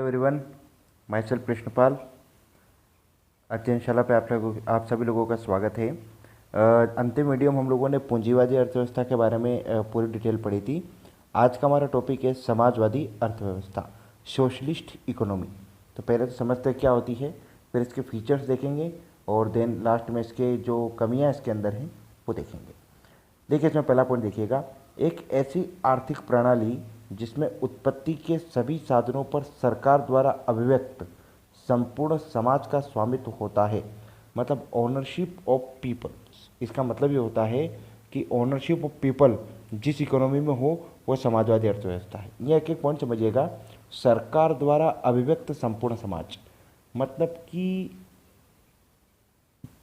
Everyone, myself Krishnapal. अध्ययनशाला पे आप सभी लोगों का स्वागत है। अंतिम वीडियो में हम लोगों ने पूंजीवादी अर्थव्यवस्था के बारे में पूरी डिटेल पढ़ी थी। आज का हमारा टॉपिक है समाजवादी अर्थव्यवस्था, सोशलिस्ट इकोनॉमी। तो पहले तो समझते हैं क्या होती है, फिर इसके फीचर्स देखेंगे और देन लास्ट में इसके जो कमियां इसके अंदर हैं वो देखेंगे। देखिए, इसमें पहला पॉइंट देखिएगा, एक ऐसी आर्थिक प्रणाली जिसमें उत्पत्ति के सभी साधनों पर सरकार द्वारा अभिव्यक्त संपूर्ण समाज का स्वामित्व होता है, मतलब ओनरशिप ऑफ पीपल। इसका मतलब ये होता है कि ओनरशिप ऑफ पीपल जिस इकोनॉमी में हो वो समाजवादी अर्थव्यवस्था है। ये एक एक पॉइंट समझिएगा। सरकार द्वारा अभिव्यक्त संपूर्ण समाज, मतलब कि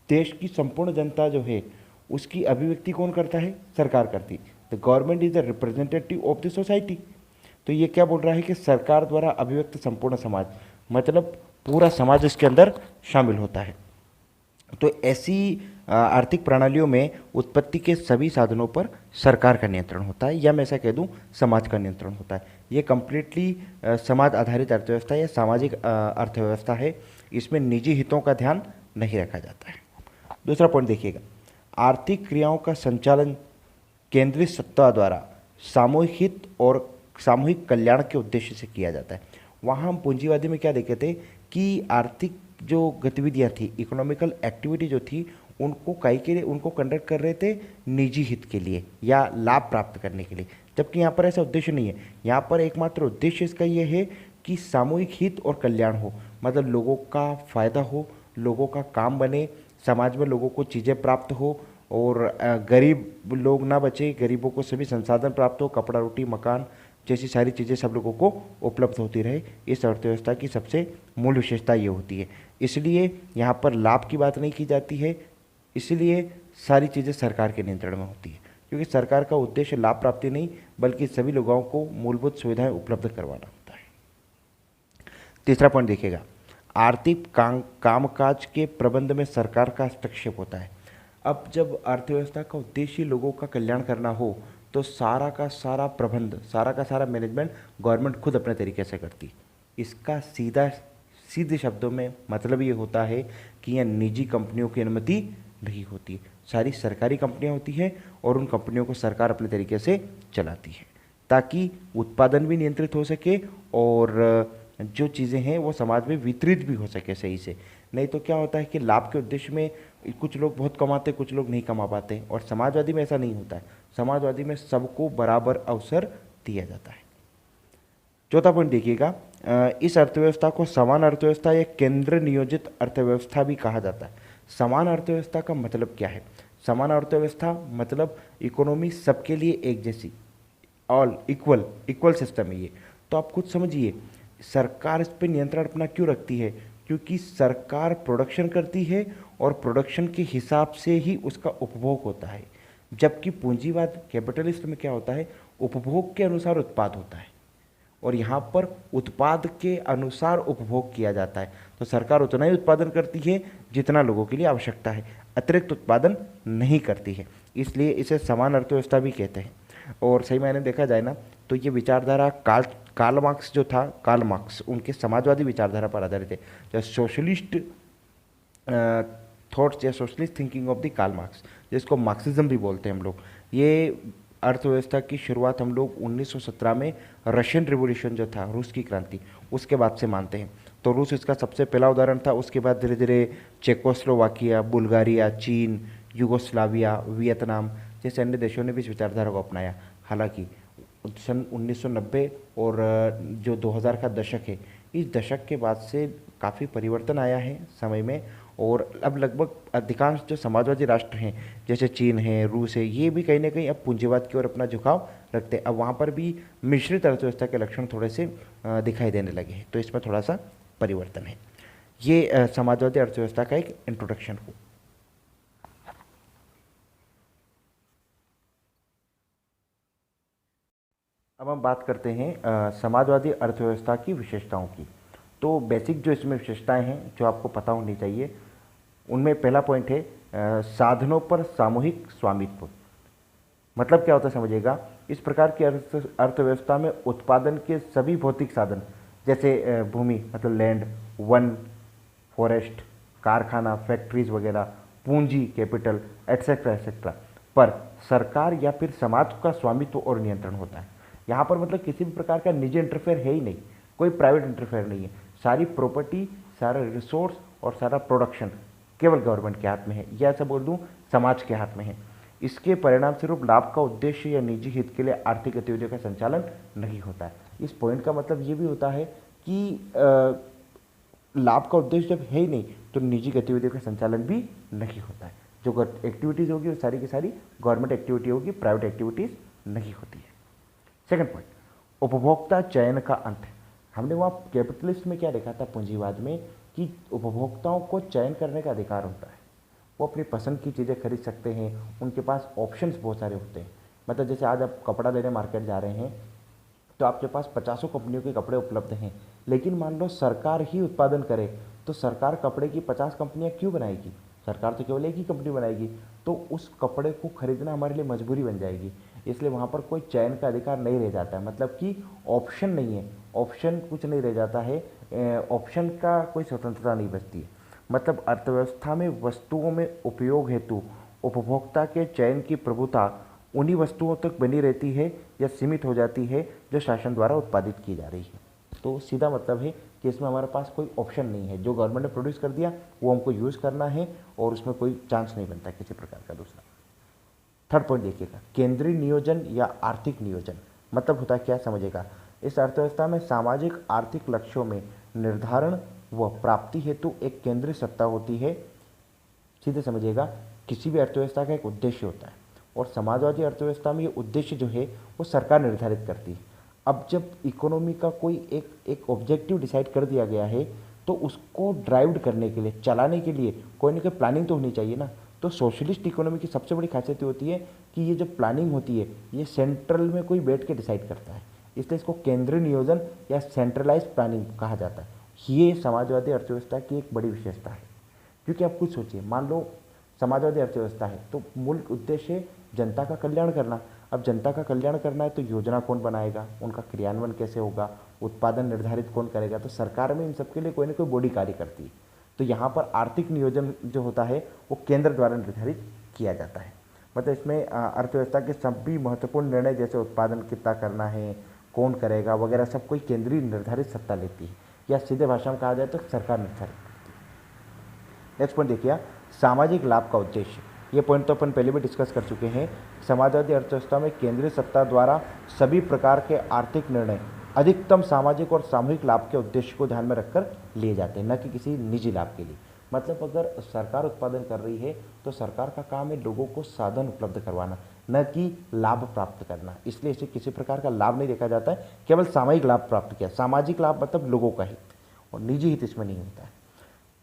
देश की संपूर्ण जनता जो है उसकी अभिव्यक्ति कौन करता है? सरकार करती है। The government is the representative of the society. तो ये क्या बोल रहा है कि सरकार द्वारा अभिव्यक्त संपूर्ण समाज, मतलब पूरा समाज इसके अंदर शामिल होता है। तो ऐसी आर्थिक प्रणालियों में उत्पत्ति के सभी साधनों पर सरकार का नियंत्रण होता है, या मैं ऐसा कह दूं समाज का नियंत्रण होता है। ये कंप्लीटली समाज आधारित अर्थव्यवस्था या सामाजिक अर्थव्यवस्था है। इसमें निजी हितों का ध्यान नहीं रखा जाता है। दूसरा पॉइंट देखिएगा, आर्थिक क्रियाओं का संचालन केंद्रीय सत्ता द्वारा सामूहिक हित और सामूहिक कल्याण के उद्देश्य से किया जाता है। वहाँ हम पूंजीवादी में क्या देखे थे कि आर्थिक जो गतिविधियाँ थी, इकोनॉमिकल एक्टिविटी जो थी, उनको काहे के लिए उनको कंडक्ट कर रहे थे? निजी हित के लिए या लाभ प्राप्त करने के लिए। जबकि यहाँ पर ऐसा उद्देश्य नहीं है। यहाँ पर एकमात्र उद्देश्य इसका ये है कि सामूहिक हित और कल्याण हो, मतलब लोगों का फायदा हो, लोगों का काम बने, समाज में लोगों को चीज़ें प्राप्त हो और गरीब लोग ना बचे, गरीबों को सभी संसाधन प्राप्त हो, कपड़ा, रोटी, मकान जैसी सारी चीज़ें सब लोगों को उपलब्ध होती रहे। इस अर्थव्यवस्था की सबसे मूल विशेषता ये होती है। इसलिए यहाँ पर लाभ की बात नहीं की जाती है, इसलिए सारी चीज़ें सरकार के नियंत्रण में होती है, क्योंकि सरकार का उद्देश्य लाभ प्राप्ति नहीं बल्कि सभी लोगों को मूलभूत सुविधाएं उपलब्ध करवाना होता है। तीसरा पॉइंट देखिएगा, आर्थिक कामकाज के प्रबंध में सरकार का हस्तक्षेप होता है। अब जब अर्थव्यवस्था का उद्देश्य लोगों का कल्याण करना हो तो सारा का सारा प्रबंध, सारा का सारा मैनेजमेंट गवर्नमेंट खुद अपने तरीके से करती। इसका सीधे शब्दों में मतलब ये होता है कि यह निजी कंपनियों की अनुमति नहीं होती, सारी सरकारी कंपनियां होती हैं और उन कंपनियों को सरकार अपने तरीके से चलाती है, ताकि उत्पादन भी नियंत्रित हो सके और जो चीज़ें हैं वो समाज में वितरित भी हो सके सही से। नहीं तो क्या होता है कि लाभ के उद्देश्य में कुछ लोग बहुत कमाते, कुछ लोग नहीं कमा पाते, और समाजवादी में ऐसा नहीं होता है। समाजवादी में सबको बराबर अवसर दिया जाता है। चौथा पॉइंट देखिएगा, इस अर्थव्यवस्था को समान अर्थव्यवस्था या केंद्र नियोजित अर्थव्यवस्था भी कहा जाता है। समान अर्थव्यवस्था का मतलब क्या है? समान अर्थव्यवस्था मतलब इकोनॉमी सबके लिए एक जैसी, ऑल इक्वल सिस्टम है ये। तो आप खुद समझिए, सरकार इस पर नियंत्रण अपना क्यों रखती है? क्योंकि सरकार प्रोडक्शन करती है और प्रोडक्शन के हिसाब से ही उसका उपभोग होता है। जबकि पूंजीवाद कैपिटलिस्ट में क्या होता है? उपभोग के अनुसार उत्पाद होता है और यहाँ पर उत्पाद के अनुसार उपभोग किया जाता है। तो सरकार उतना ही उत्पादन करती है जितना लोगों के लिए आवश्यकता है, अतिरिक्त उत्पादन नहीं करती है। इसलिए इसे समान अर्थव्यवस्था भी कहते हैं। और सही मायने देखा जाए ना तो ये विचारधारा कार्ल मार्क्स जो था, कार्ल मार्क्स उनके समाजवादी विचारधारा पर आधारित है। जो सोशलिस्ट थॉट्स या socialist thinking of the Karl Marx, जिसको मार्क्सिज्म भी बोलते हैं हम लोग, ये अर्थव्यवस्था की शुरुआत हम लोग 1917 में रशियन रिवॉल्यूशन जो था, रूस की क्रांति, उसके बाद से मानते हैं। तो रूस इसका सबसे पहला उदाहरण था। उसके बाद धीरे धीरे चेकोस्लोवाकिया, बुल्गारिया, चीन, यूगोस्लाविया, वियतनाम जैसे अन्य देशों ने भी इस विचारधारा को अपनाया। हालांकि सन 1990 और जो 2000 का दशक है, इस दशक के बाद से काफ़ी परिवर्तन आया है समय में, और अब लगभग अधिकांश जो समाजवादी राष्ट्र हैं जैसे चीन है, रूस है, ये भी कहीं ना कहीं अब पूंजीवाद की ओर अपना झुकाव रखते हैं। अब वहाँ पर भी मिश्रित अर्थव्यवस्था के लक्षण थोड़े से दिखाई देने लगे हैं। तो इसमें थोड़ा सा परिवर्तन है। ये समाजवादी अर्थव्यवस्था का एक इंट्रोडक्शन हो। अब हम बात करते हैं समाजवादी अर्थव्यवस्था की विशेषताओं की। तो बेसिक जो इसमें विशेषताएं हैं जो आपको पता होनी चाहिए, उनमें पहला पॉइंट है साधनों पर सामूहिक स्वामित्व। मतलब क्या होता है समझिएगा, इस प्रकार की अर्थव्यवस्था में उत्पादन के सभी भौतिक साधन, जैसे भूमि मतलब लैंड, वन, फॉरेस्ट, कारखाना, फैक्ट्रीज वगैरह, पूंजी, कैपिटल, एटसेट्रा एटसेट्रा पर सरकार या फिर समाज का स्वामित्व और नियंत्रण होता है। यहाँ पर मतलब किसी भी प्रकार का निजी इंटरफेयर है ही नहीं, कोई प्राइवेट इंटरफेयर नहीं है। सारी प्रॉपर्टी, सारा रिसोर्स और सारा प्रोडक्शन केवल गवर्नमेंट के हाथ में है, या ऐसा बोल दूँ समाज के हाथ में है। इसके परिणाम स्वरूप लाभ का उद्देश्य या निजी हित के लिए आर्थिक गतिविधियों का संचालन नहीं होता है। इस पॉइंट का मतलब ये भी होता है कि लाभ का उद्देश्य जब है ही नहीं तो निजी गतिविधियों का संचालन भी नहीं होता है। जो एक्टिविटीज़ होगी वो सारी की सारी गवर्नमेंट एक्टिविटी होगी, प्राइवेट एक्टिविटीज़ नहीं होती है। सेकंड पॉइंट, उपभोक्ता चयन का अंत। हमने वहाँ कैपिटलिस्ट में क्या देखा था, पूंजीवाद में, कि उपभोक्ताओं को चयन करने का अधिकार होता है। वो अपनी पसंद की चीज़ें खरीद सकते हैं, उनके पास ऑप्शंस बहुत सारे होते हैं। मतलब जैसे आज आप कपड़ा लेने मार्केट जा रहे हैं तो आपके पास 50 कंपनियों के कपड़े उपलब्ध हैं, लेकिन मान लो सरकार ही उत्पादन करे तो सरकार कपड़े की 50 कंपनियां क्यों बनाएगी? सरकार तो केवल एक ही कंपनी बनाएगी, तो उस कपड़े को खरीदना हमारे लिए मजबूरी बन जाएगी। इसलिए वहाँ पर कोई चयन का अधिकार नहीं रह जाता है, मतलब कि ऑप्शन नहीं है, ऑप्शन कुछ नहीं रह जाता है, ऑप्शन का कोई स्वतंत्रता नहीं बचती है। मतलब अर्थव्यवस्था में वस्तुओं में उपयोग हेतु उपभोक्ता के चयन की प्रभुता उन्हीं वस्तुओं तक बनी रहती है या सीमित हो जाती है जो शासन द्वारा उत्पादित की जा रही है। तो सीधा मतलब है कि इसमें हमारे पास कोई ऑप्शन नहीं है, जो गवर्नमेंट ने प्रोड्यूस कर दिया वो हमको यूज़ करना है और उसमें कोई चांस नहीं बनता किसी प्रकार का दूसरा। थर्ड पॉइंट देखिएगा, केंद्रीय नियोजन या आर्थिक नियोजन। मतलब होता क्या समझेगा, इस अर्थव्यवस्था में सामाजिक आर्थिक लक्ष्यों में निर्धारण व प्राप्ति हेतु एक केंद्रीय सत्ता होती है। सीधे समझिएगा, किसी भी अर्थव्यवस्था का एक उद्देश्य होता है और समाजवादी अर्थव्यवस्था में ये उद्देश्य जो है वो सरकार निर्धारित करती है। अब जब इकोनॉमी का कोई एक ऑब्जेक्टिव डिसाइड कर दिया गया है तो उसको ड्राइव करने के लिए, चलाने के लिए कोई ना कोई प्लानिंग तो होनी चाहिए ना। तो सोशलिस्ट इकोनॉमी की सबसे बड़ी खासियत होती है कि ये जो प्लानिंग होती है ये सेंट्रल में कोई बैठ के डिसाइड करता है, इसलिए इसको केंद्रीय नियोजन या सेंट्रलाइज प्लानिंग कहा जाता है। ये समाजवादी अर्थव्यवस्था की एक बड़ी विशेषता है। क्योंकि आप कुछ सोचिए, मान लो समाजवादी अर्थव्यवस्था है तो मूल उद्देश्य है जनता का कल्याण करना। अब जनता का कल्याण करना है तो योजना कौन बनाएगा, उनका क्रियान्वयन कैसे होगा, उत्पादन निर्धारित कौन करेगा, तो सरकार में इन सबके लिए कोई ना कोई बॉडी कार्य करती है। तो यहाँ पर आर्थिक नियोजन जो होता है वो केंद्र द्वारा निर्धारित किया जाता है। मतलब इसमें अर्थव्यवस्था के सभी महत्वपूर्ण निर्णय जैसे उत्पादन कितना करना है, कौन करेगा वगैरह सब कोई केंद्रीय निर्धारित सत्ता लेती है, या सीधे भाषा में कहा जाए तो सरकार निर्धारित करती है। नेक्स्ट पॉइंट देखिए, सामाजिक लाभ का उद्देश्य। ये पॉइंट तो अपन पहले भी डिस्कस कर चुके हैं। समाजवादी अर्थव्यवस्था में केंद्रीय सत्ता द्वारा सभी प्रकार के आर्थिक निर्णय अधिकतम सामाजिक और सामूहिक लाभ के उद्देश्य को ध्यान में रखकर लिए जाते हैं, न कि किसी निजी लाभ के लिए। मतलब अगर सरकार उत्पादन कर रही है तो सरकार का काम है लोगों को साधन उपलब्ध करवाना, न कि लाभ प्राप्त करना। इसलिए इसे किसी प्रकार का लाभ नहीं देखा जाता है, केवल सामूहिक लाभ प्राप्त किया। सामाजिक लाभ मतलब लोगों का हित, और निजी हित इसमें नहीं होता है।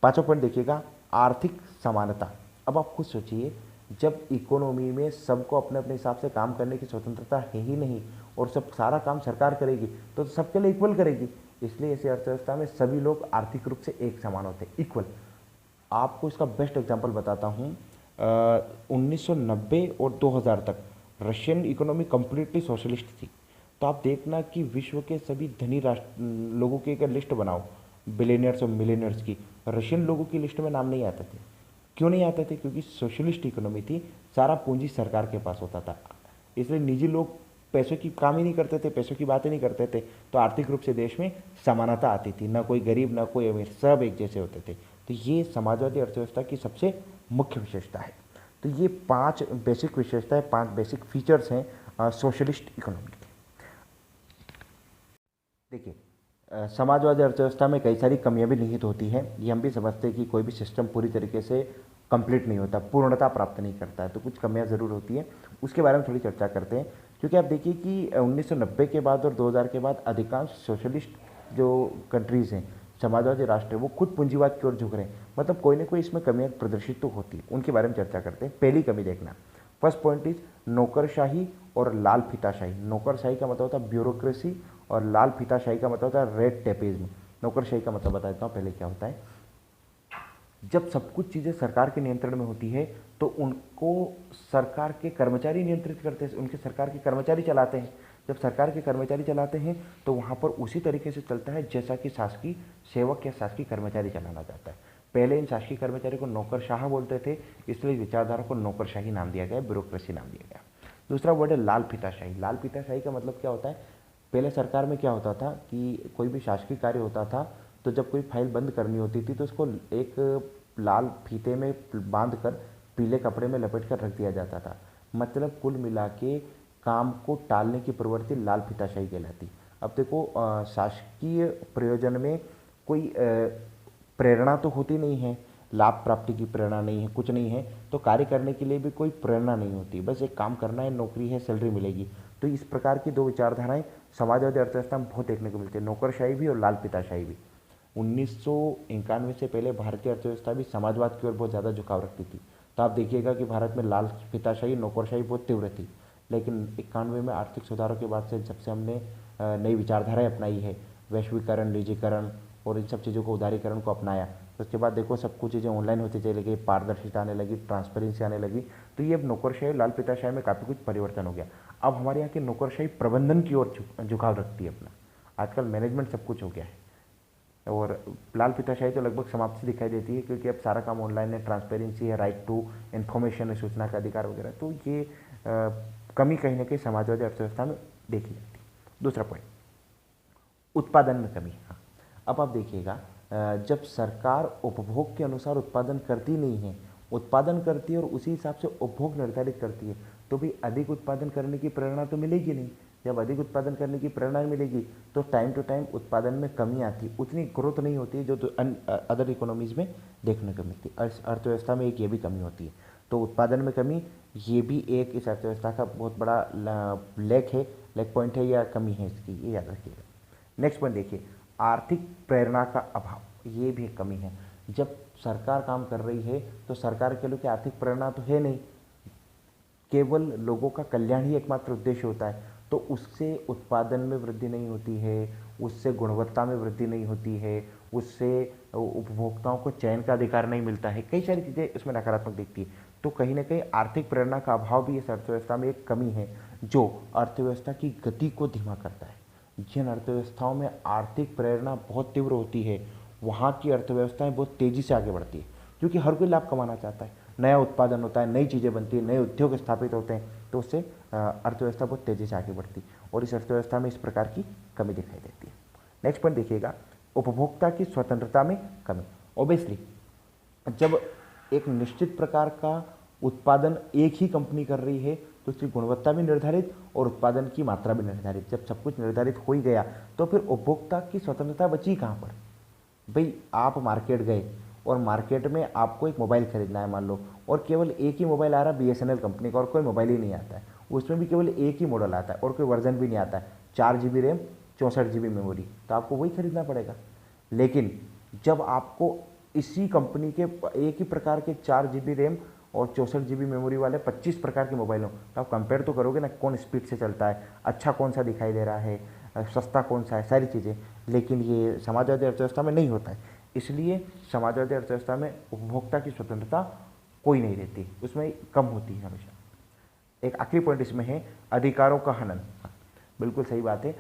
पांचवा पॉइंट देखिएगा, आर्थिक समानता। अब आप खुद सोचिए, जब इकोनॉमी में सबको अपने अपने हिसाब से काम करने की स्वतंत्रता है ही नहीं और सब सारा काम सरकार करेगी तो सबके लिए इक्वल करेगी। इसलिए ऐसी अर्थव्यवस्था में सभी लोग आर्थिक रूप से एक समान होते हैं, इक्वल। आपको इसका बेस्ट एग्जांपल बताता हूँ। 1990 और 2000 तक रशियन इकोनॉमी कंप्लीटली सोशलिस्ट थी। तो आप देखना कि विश्व के सभी धनी राष्ट्र लोगों की एक लिस्ट बनाओ, बिलियनियर्स और मिलियनियर्स की, रशियन लोगों की लिस्ट में नाम नहीं आते थे। क्यों नहीं आते थे? क्योंकि सोशलिस्ट इकोनॉमी थी, सारा पूंजी सरकार के पास होता था। इसलिए निजी लोग पैसों की काम ही नहीं करते थे, पैसों की बातें नहीं करते थे, तो आर्थिक रूप से देश में समानता आती थी, ना कोई गरीब ना कोई अमीर, सब एक जैसे होते थे। तो ये समाजवादी अर्थव्यवस्था की सबसे मुख्य विशेषता है। तो ये 5 बेसिक विशेषताएं, 5 बेसिक फीचर्स हैं सोशलिस्ट इकोनॉमी के। देखिए, समाजवादी अर्थव्यवस्था में कई सारी कमियां भी निहित होती हैं। ये हम भी समझते हैं कि कोई भी सिस्टम पूरी तरीके से कंप्लीट नहीं होता, पूर्णता प्राप्त नहीं करता है, तो कुछ कमियां ज़रूर होती हैं। उसके बारे में थोड़ी चर्चा करते हैं। क्योंकि आप देखिए कि 1990 के बाद और 2000 के बाद अधिकांश सोशलिस्ट जो कंट्रीज़ हैं, समाजवादी राष्ट्र, वो खुद पूंजीवाद की ओर झुक रहे हैं। मतलब कोई ना कोई इसमें कमियाँ प्रदर्शित तो होती है, उनके बारे में चर्चा करते हैं। पहली कमी देखना, फर्स्ट पॉइंट इज नौकरशाही और लाल फीताशाही। नौकरशाही का मतलब होता है ब्यूरोक्रेसी और लाल फीताशाही का मतलब होता है रेड टेपिज्म। नौकरशाही का मतलब बता देता हूँ पहले क्या होता है। जब सब कुछ चीज़ें सरकार के नियंत्रण में होती है तो उनको सरकार के कर्मचारी नियंत्रित करते हैं, उनके सरकार के कर्मचारी चलाते हैं। जब सरकार के कर्मचारी चलाते हैं तो वहाँ पर उसी तरीके से चलता है जैसा कि शासकीय सेवक या शासकीय कर्मचारी चलाना चाहता है। पहले इन शासकीय कर्मचारी को नौकरशाह बोलते थे, इसलिए विचारधारा को नौकरशाही नाम दिया गया, ब्यूरोक्रेसी नाम दिया गया। दूसरा वर्ड है लाल फीताशाही। लाल फीताशाही का मतलब क्या होता है? पहले सरकार में क्या होता था कि कोई भी शासकीय कार्य होता था तो जब कोई फाइल बंद करनी होती थी तो उसको एक लाल फीते में बांध कर पीले कपड़े में लपेट कर रख दिया जाता था। मतलब कुल मिला के काम को टालने की प्रवृत्ति लाल फीताशाही कहलाती। अब देखो, शासकीय प्रयोजन में कोई प्रेरणा तो होती नहीं है, लाभ प्राप्ति की प्रेरणा नहीं है, कुछ नहीं है, तो कार्य करने के लिए भी कोई प्रेरणा नहीं होती, बस एक काम करना है, नौकरी है, सैलरी मिलेगी। तो इस प्रकार की दो विचारधाराएं समाजवादी अर्थव्यवस्था में बहुत देखने को मिलती है, नौकरशाही भी और लाल फीताशाही भी। 1991 से पहले भारतीय अर्थव्यवस्था भी समाजवाद की ओर बहुत ज़्यादा झुकाव रखती थी। तो आप देखिएगा कि भारत में लाल फीताशाही, नौकरशाही बहुत तीव्र थी। लेकिन 91 में आर्थिक सुधारों के बाद से जब से हमने नई विचारधाराएं अपनाई है, वैश्वीकरण, निजीकरण और इन सब चीज़ों को, उदारीकरण को अपनाया, तो उसके बाद देखो सब कुछ चीज़ें ऑनलाइन होती चली गई, पारदर्शिता आने लगी, ट्रांसपेरेंसी आने लगी। तो ये अब नौकरशाही, लाल फीताशाही में काफ़ी कुछ परिवर्तन हो गया। अब हमारे यहाँ की नौकरशाही प्रबंधन की ओर झुकाव रखती है अपना। आजकल मैनेजमेंट सब कुछ हो गया है और लाल फीताशाही तो लगभग समाप्ति दिखाई देती है, क्योंकि अब सारा काम ऑनलाइन है, ट्रांसपेरेंसी है, राइट टू इन्फॉर्मेशन है, सूचना का अधिकार वगैरह। तो ये कमी कहीं ना कहीं समाजवादी अर्थव्यवस्था में देखी जाती है। दूसरा पॉइंट, उत्पादन में कमी। हाँ, अब आप देखिएगा, जब सरकार उपभोग के अनुसार उत्पादन करती नहीं है, उत्पादन करती है और उसी हिसाब से उपभोग निर्धारित करती है, तो भी अधिक उत्पादन करने की प्रेरणा तो मिलेगी नहीं। जब अधिक उत्पादन करने की प्रेरणा मिलेगी तो टाइम टू टाइम उत्पादन में कमी आती, उतनी ग्रोथ नहीं होती है जो अदर इकोनॉमीज़ में देखने को मिलती। अर्थव्यवस्था में एक ये भी कमी होती है। तो उत्पादन में कमी, ये भी एक इस अर्थव्यवस्था का बहुत बड़ा लेक पॉइंट है या कमी है इसकी, ये याद रखिएगा। नेक्स्ट पॉइंट देखिए, आर्थिक प्रेरणा का अभाव, ये भी एक कमी है। जब सरकार काम कर रही है तो सरकार के लिए आर्थिक प्रेरणा तो है नहीं, केवल लोगों का कल्याण ही एकमात्र उद्देश्य होता है। तो उससे उत्पादन में वृद्धि नहीं होती है, उससे गुणवत्ता में वृद्धि नहीं होती है, उससे उपभोक्ताओं को चयन का अधिकार नहीं मिलता है, कई सारी चीज़ें इसमें नकारात्मक दिखती है। तो कहीं ना कहीं आर्थिक प्रेरणा का अभाव भी इस अर्थव्यवस्था में एक कमी है, जो अर्थव्यवस्था की गति को धीमा करता है। जिन अर्थव्यवस्थाओं में आर्थिक प्रेरणा बहुत तीव्र होती है, वहाँ की अर्थव्यवस्थाएं बहुत तेज़ी से आगे बढ़ती है, क्योंकि हर कोई लाभ कमाना चाहता है, नया उत्पादन होता है, नई चीज़ें बनती है, नए उद्योग स्थापित होते हैं, तो उससे अर्थव्यवस्था बहुत तेज़ी से आगे बढ़ती है और इस अर्थव्यवस्था में इस प्रकार की कमी दिखाई देती है। नेक्स्ट पॉइंट देखिएगा, उपभोक्ता की स्वतंत्रता में कमी। ऑब्वियसली जब एक निश्चित प्रकार का उत्पादन एक ही कंपनी कर रही है तो उसकी गुणवत्ता भी निर्धारित और उत्पादन की मात्रा भी निर्धारित। जब सब कुछ निर्धारित हो ही गया तो फिर उपभोक्ता की स्वतंत्रता बची कहाँ पर? भाई आप मार्केट गए और मार्केट में आपको एक मोबाइल खरीदना है मान लो, और केवल एक ही मोबाइल आ रहा है BSNL कंपनी का और कोई मोबाइल ही नहीं आता है, उसमें भी केवल एक ही मॉडल आता है और कोई वर्जन भी नहीं आता है, 4 GB रैम 64 GB मेमोरी, तो आपको वही खरीदना पड़ेगा। लेकिन जब आपको इसी कंपनी के एक ही प्रकार के 4 GB रैम और 64 GB मेमोरी वाले 25 प्रकार के मोबाइल हो, तो आप कंपेयर तो करोगे ना, कौन स्पीड से चलता है, अच्छा कौन सा दिखाई दे रहा है, सस्ता कौन सा है, सारी चीज़ें। लेकिन ये समाजवादी अर्थव्यवस्था में नहीं होता है, इसलिए समाजवादी अर्थव्यवस्था में उपभोक्ता की स्वतंत्रता कोई नहीं रहती, उसमें कम होती है हमेशा। एक आखिरी पॉइंट इसमें है, अधिकारों का हनन। बिल्कुल सही बात है,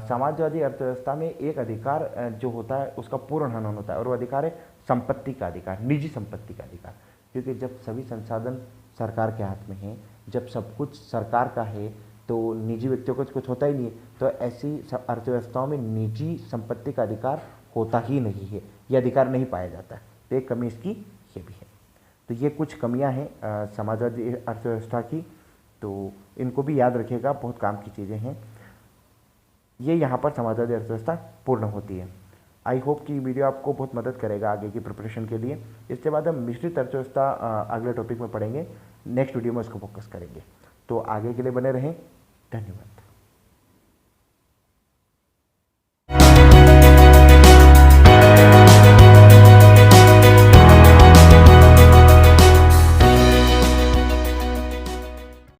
समाजवादी अर्थव्यवस्था में एक अधिकार जो होता है उसका पूर्ण हनन होता है, और वो अधिकार है संपत्ति का अधिकार, निजी संपत्ति का अधिकार। क्योंकि जब सभी संसाधन सरकार के हाथ में हैं, जब सब कुछ सरकार का है, तो निजी व्यक्तियों को कुछ होता ही नहीं है। तो ऐसी अर्थव्यवस्थाओं में निजी संपत्ति का अधिकार होता ही नहीं है, ये अधिकार नहीं पाया जाता है। तो एक कमी इसकी ये भी है। तो ये कुछ कमियां हैं समाजवादी अर्थव्यवस्था की, तो इनको भी याद रखिएगा, बहुत काम की चीज़ें हैं। ये यहाँ पर समाजवादी अर्थव्यवस्था पूर्ण होती है। आई होप कि वीडियो आपको बहुत मदद करेगा आगे की प्रिपरेशन के लिए। इसके बाद हम मिश्रित अर्थव्यवस्था अगले टॉपिक में पढ़ेंगे, नेक्स्ट वीडियो में उसको फोकस करेंगे। तो आगे के लिए बने रहें, धन्यवाद।